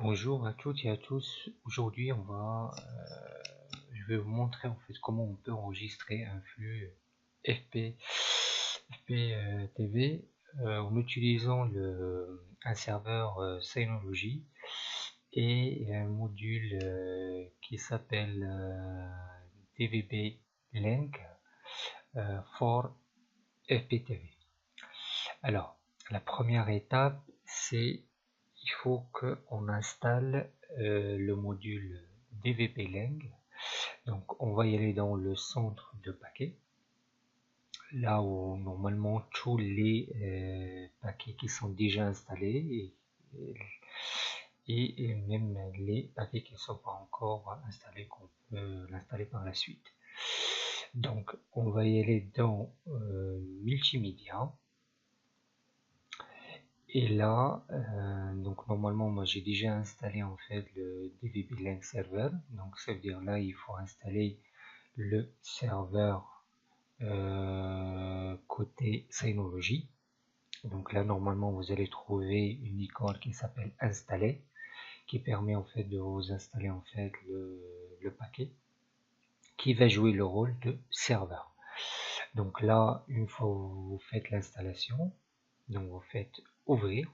Bonjour à toutes et à tous. Aujourd'hui, je vais vous montrer en fait comment on peut enregistrer un flux FP en utilisant un serveur Synology et un module qui s'appelle DVB Link for FPTV. Alors, la première étape, c'est il faut qu'on installe le module DVB Link. Donc, on va y aller dans le centre de paquets, là où normalement tous les paquets qui sont déjà installés et même les paquets qui ne sont pas encore installés, qu'on peut l'installer par la suite. Donc, on va y aller dans Multimédia. Et là, donc normalement, moi j'ai déjà installé en fait le DVB Link Server. Donc ça veut dire là, il faut installer le serveur côté Synology. Donc là, normalement, vous allez trouver une icône qui s'appelle Installer, qui permet en fait de vous installer en fait le paquet, qui va jouer le rôle de serveur. Donc là, une fois que vous faites l'installation, donc vous faites ouvrir.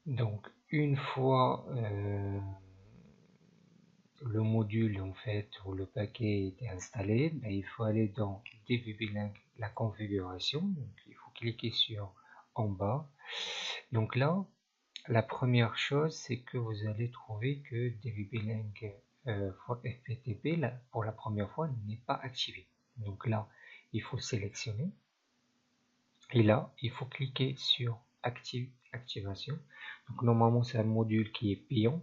Donc une fois le module en fait ou le paquet est installé, ben, il faut aller dans DVB Link, la configuration. Donc il faut cliquer sur en bas. Donc là, la première chose, c'est que vous allez trouver que DVB Link for FTP là, pour la première fois n'est pas activé. Donc là, il faut sélectionner. Et là, il faut cliquer sur activation. Donc normalement, c'est un module qui est payant,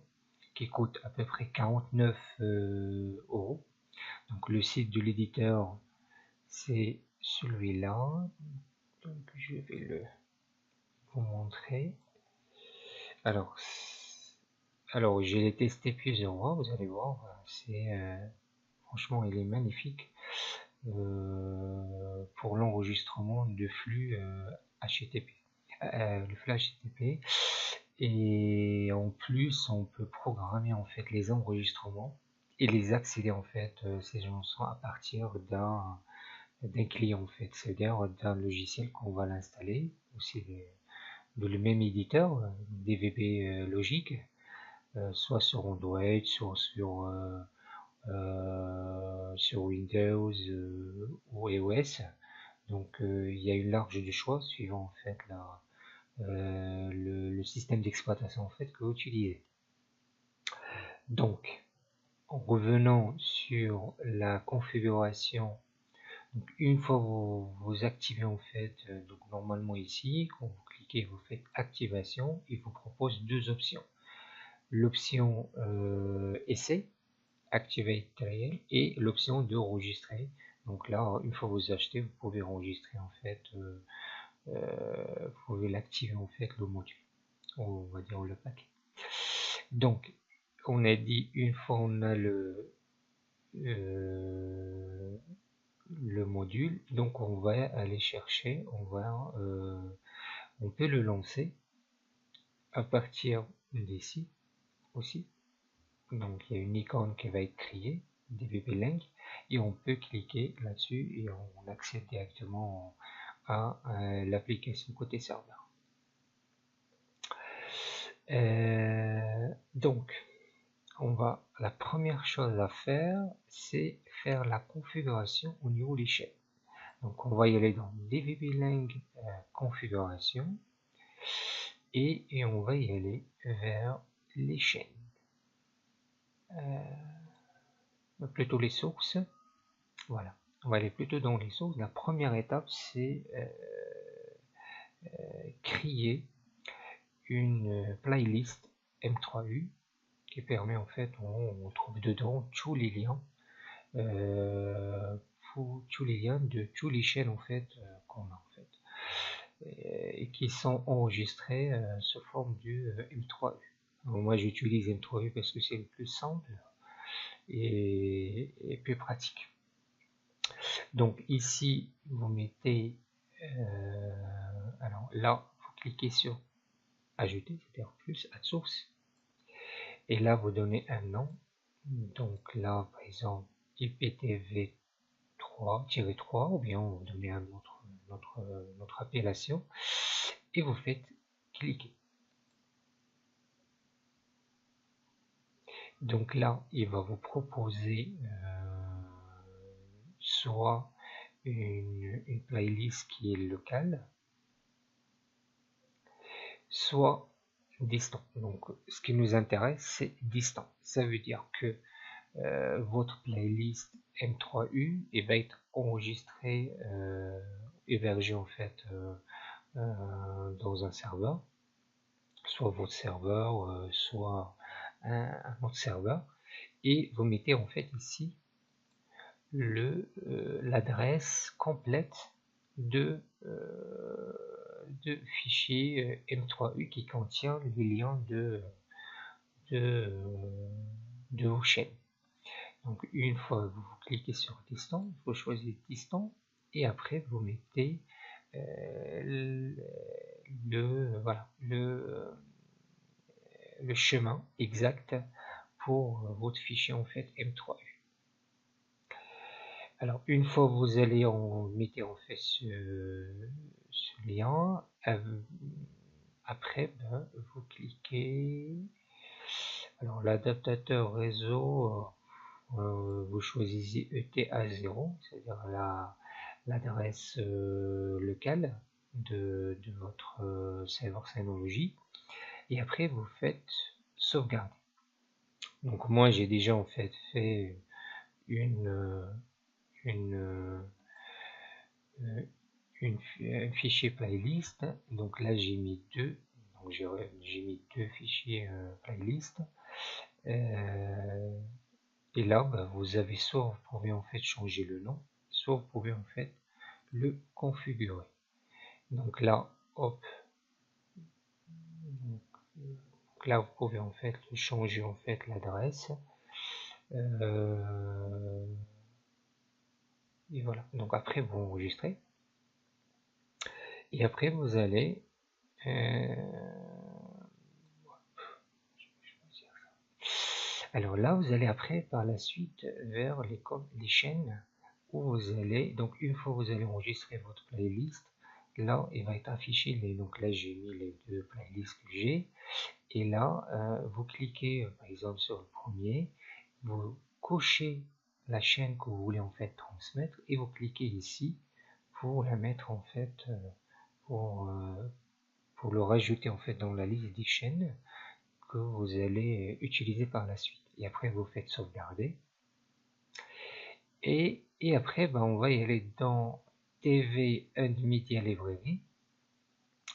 qui coûte à peu près 49 euros. Donc le site de l'éditeur, c'est celui-là. Donc je vais vous montrer. Alors, j'ai testé plusieurs fois, vous allez voir, franchement, il est magnifique pour l'enregistrement de flux HTTP. Le flux HTTP, et en plus on peut programmer en fait les enregistrements et les accéder en fait ces chansons à partir d'un client en fait, c'est-à-dire d'un logiciel qu'on va l'installer aussi de le même éditeur DVB Logic, soit sur Android, sur Windows ou iOS. Donc il y a une large de choix suivant en fait le système d'exploitation en fait que vous utilisez. Donc en revenant sur la configuration, donc une fois vous activez en fait, donc normalement ici quand vous cliquez vous faites activation, il vous propose deux options. L'option essai, activate trial, et l'option de enregistrer. Donc là, une fois vous achetez, vous pouvez enregistrer en fait, vous pouvez l'activer en fait le module, on va dire le paquet. Donc on a dit une fois on a le module, donc on va aller chercher, on peut le lancer à partir d'ici aussi. Donc il y a une icône qui va être créée, DVB Link, et on peut cliquer là-dessus et on accède directement à l'application côté serveur. Donc la première chose à faire, c'est faire la configuration au niveau des chaînes. Donc on va y aller dans DVB Link configuration et on va y aller vers les chaînes. Plutôt les sources. Voilà, on va aller plutôt dans les sources. La première étape, c'est créer une playlist M3U qui permet en fait, on trouve dedans tous les liens, de tous les chaînes en fait qu'on a en fait, et qui sont enregistrés sous forme du M3U. Alors, moi j'utilise M3U parce que c'est le plus simple et plus pratique. Donc ici vous mettez alors là vous cliquez sur ajouter, c'est-à-dire plus add source. Et là, vous donnez un nom. Donc là, par exemple, IPTV3-3, ou bien vous donnez un notre appellation, et vous faites cliquer. Donc là, il va vous proposer soit une playlist qui est locale, soit distant. Donc ce qui nous intéresse, c'est distant. Ça veut dire que votre playlist M3U va être enregistrée, hébergée en fait dans un serveur, soit votre serveur, soit un autre serveur, et vous mettez en fait ici l'adresse complète de fichier M3U qui contient les liens de, vos chaînes. Donc une fois vous cliquez sur distant, vous choisissez distant et après vous mettez voilà, le chemin exact pour votre fichier en fait M3U. Alors une fois vous allez mettez en fait ce lien, après vous cliquez. Alors l'adaptateur réseau, vous choisissez ETA0, c'est-à-dire l'adresse locale de votre serveur Synology, et après vous faites sauvegarder. Donc moi j'ai déjà en fait fait un fichier playlist. Donc là j'ai mis deux, donc j'ai mis deux fichiers playlist. Et là vous avez soit vous pouvez en fait changer le nom, soit vous pouvez en fait le configurer. Donc là hop, donc là vous pouvez en fait changer en fait l'adresse. Et voilà, donc après vous enregistrez et après vous allez alors là vous allez après par la suite vers les chaînes où vous allez, donc une fois vous allez enregistrer votre playlist, là il va être affiché donc là j'ai mis les deux playlists que j'ai, et là vous cliquez par exemple sur le premier, vous cochez la chaîne que vous voulez en fait transmettre et vous cliquez ici pour la mettre en fait pour le rajouter en fait dans la liste des chaînes que vous allez utiliser par la suite. Et après vous faites sauvegarder et après on va y aller dans TV and Media Library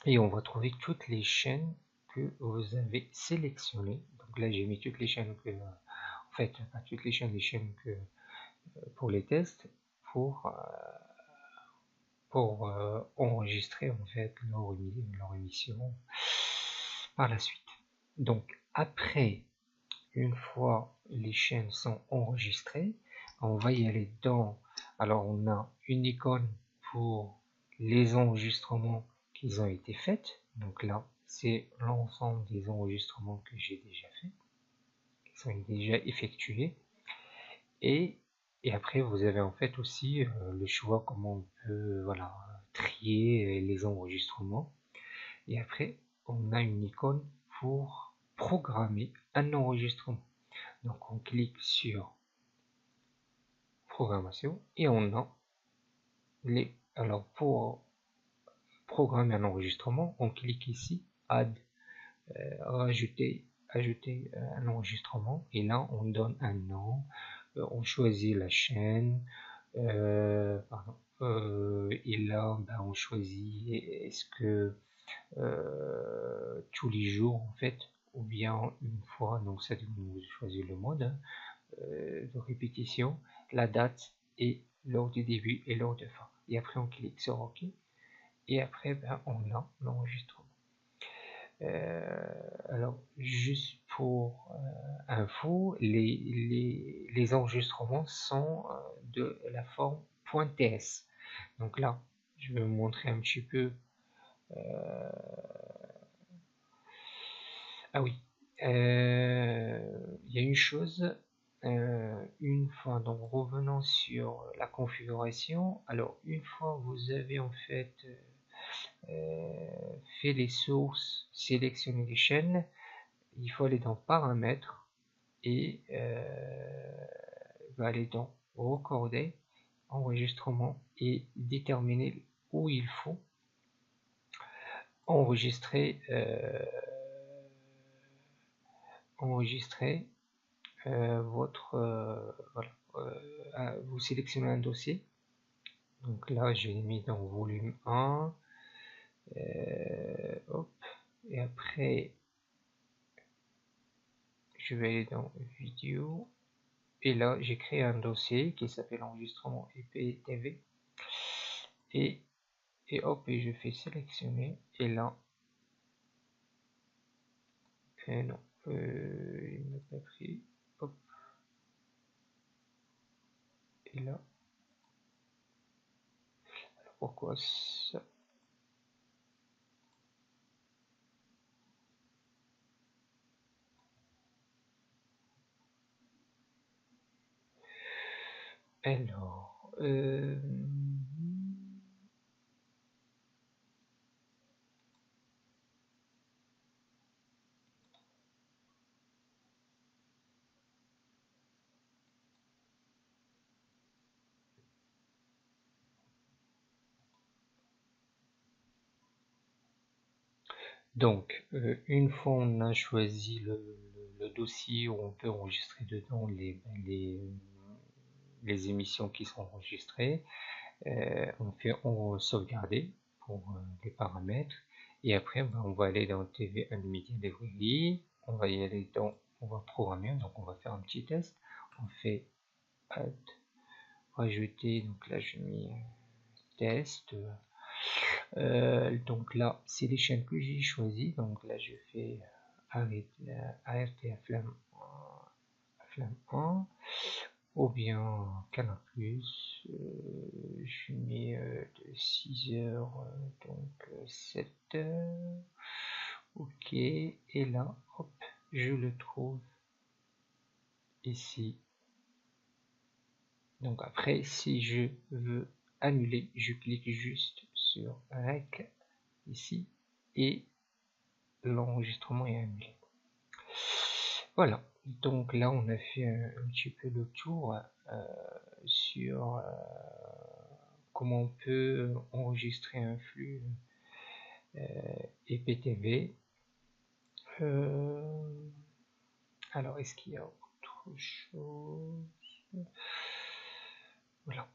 et on va trouver toutes les chaînes que vous avez sélectionnées. Donc là j'ai mis toutes les chaînes que en fait pas toutes les chaînes que pour les tests pour enregistrer en fait leur émission par la suite. Donc après, une fois les chaînes sont enregistrées, on va y aller dans, alors on a une icône pour les enregistrements qui ont été faits. Donc là c'est l'ensemble des enregistrements que j'ai déjà fait, qui sont déjà effectués. Et après vous avez en fait aussi le choix comment on peut voilà trier les enregistrements. Et après on a une icône pour programmer un enregistrement. Donc on clique sur programmation et on a alors pour programmer un enregistrement on clique ici add, ajouter un enregistrement, et là on donne un nom, on choisit la chaîne, et là on choisit est-ce que tous les jours en fait ou bien une fois, donc ça vous choisissez le mode de répétition, la date et l'heure de début et l'heure de fin, et après on clique sur OK et après on a l'enregistrement. Alors juste pour info, les enregistrements sont de la forme .ts. Donc là je vais vous montrer un petit peu Ah oui, il y a une chose, une fois, donc revenons sur la configuration. Alors, une fois vous avez en fait fait les sources, sélectionné les chaînes, il faut aller dans paramètres et va aller dans recorder, enregistrement et déterminer où il faut enregistrer, enregistrer votre voilà, vous sélectionnez un dossier. Donc là je l'ai mis dans volume 1, hop, et après je vais aller dans vidéo et là j'ai créé un dossier qui s'appelle enregistrement IPTV et hop, et je fais sélectionner et là non, il m'a pas pris, hop, et là pourquoi ça? Alors donc, une fois on a choisi le dossier où on peut enregistrer dedans les émissions qui sont enregistrées, on fait sauvegarder pour les paramètres et après on va aller dans TV Unlimited Library, on va y aller dans, on va programmer, donc on va faire un petit test, on fait add, rajouter, donc là je mets test. Donc là, c'est les chaînes que j'ai choisies. Donc là, je fais ART Flamme 1 ou bien Canal+. Je mets de 6h, donc 7h. Ok, et là, hop, je le trouve ici. Donc après, si je veux annuler, je clique juste sur Rec ici et l'enregistrement est annulé. Voilà, donc là on a fait un petit peu le tour sur comment on peut enregistrer un flux IPTV. Alors est-ce qu'il y a autre chose? Voilà.